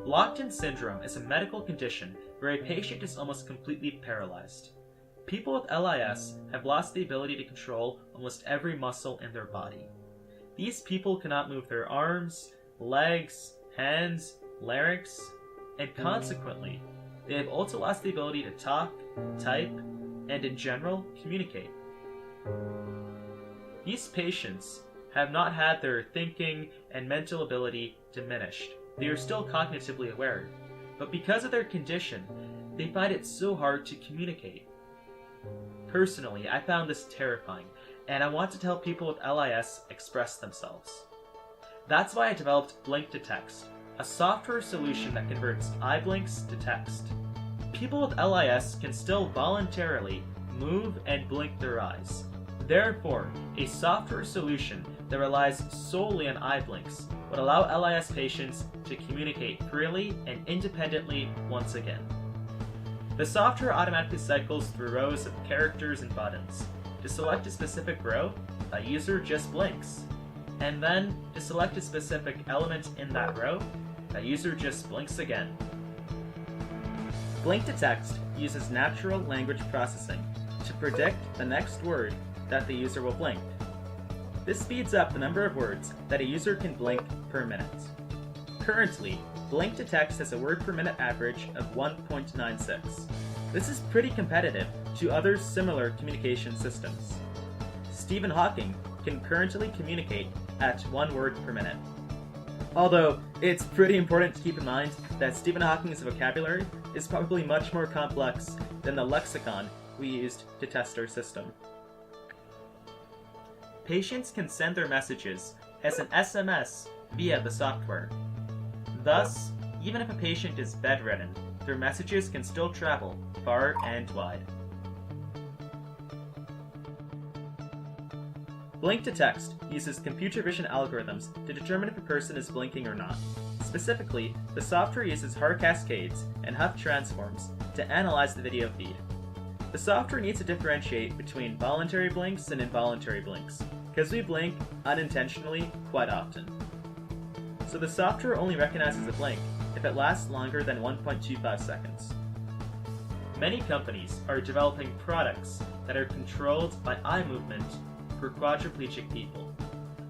Locked-in syndrome is a medical condition where a patient is almost completely paralyzed. People with LIS have lost the ability to control almost every muscle in their body. These people cannot move their arms, legs, hands, larynx, and consequently, they have also lost the ability to talk, type, and in general, communicate. These patients have not had their thinking and mental ability diminished. They are still cognitively aware, but because of their condition, they find it so hard to communicate. Personally, I found this terrifying, and I want to help people with LIS express themselves. That's why I developed Blink to Text, a software solution that converts eye blinks to text. People with LIS can still voluntarily move and blink their eyes. Therefore, a software solution that relies solely on eye blinks would allow LIS patients to communicate freely and independently once again. The software automatically cycles through rows of characters and buttons. To select a specific row, a user just blinks. And then, to select a specific element in that row, a user just blinks again. Blink to Text uses natural language processing to predict the next word that the user will blink. This speeds up the number of words that a user can blink per minute. Currently, Blink to Text has a word per minute average of 1.96. This is pretty competitive to other similar communication systems. Stephen Hawking can currently communicate at 1 word per minute. Although, it's pretty important to keep in mind that Stephen Hawking's vocabulary is probably much more complex than the lexicon we used to test our system. Patients can send their messages as an SMS via the software. Thus, even if a patient is bedridden, their messages can still travel far and wide. Blink to Text uses computer vision algorithms to determine if a person is blinking or not. Specifically, the software uses Haar cascades and Huff transforms to analyze the video feed. The software needs to differentiate between voluntary blinks and involuntary blinks, because we blink unintentionally quite often. So the software only recognizes a blink if it lasts longer than 1.25 seconds. Many companies are developing products that are controlled by eye movement for quadriplegic people.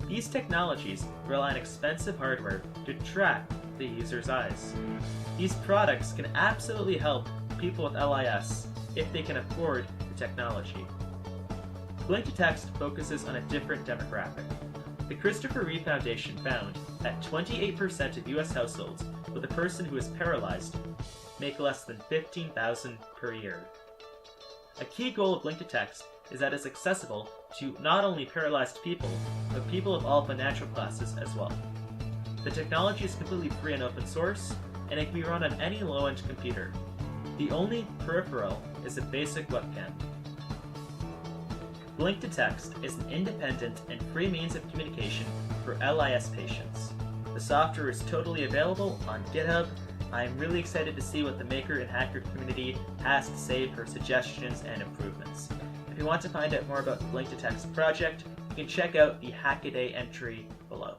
These technologies rely on expensive hardware to track the user's eyes. These products can absolutely help people with LIS if they can afford the technology. Blink to Text focuses on a different demographic. The Christopher Reeve Foundation found that 28% of US households with a person who is paralyzed make less than $15,000 per year. A key goal of Blink to Text is that it's accessible to not only paralyzed people, but people of all financial classes as well. The technology is completely free and open source, and it can be run on any low-end computer. The only peripheral is a basic webcam. Blink to Text is an independent and free means of communication for LIS patients. The software is totally available on GitHub. I'm really excited to see what the maker and hacker community has to say for suggestions and improvements. If you want to find out more about the Blink to Text project, you can check out the Hackaday entry below.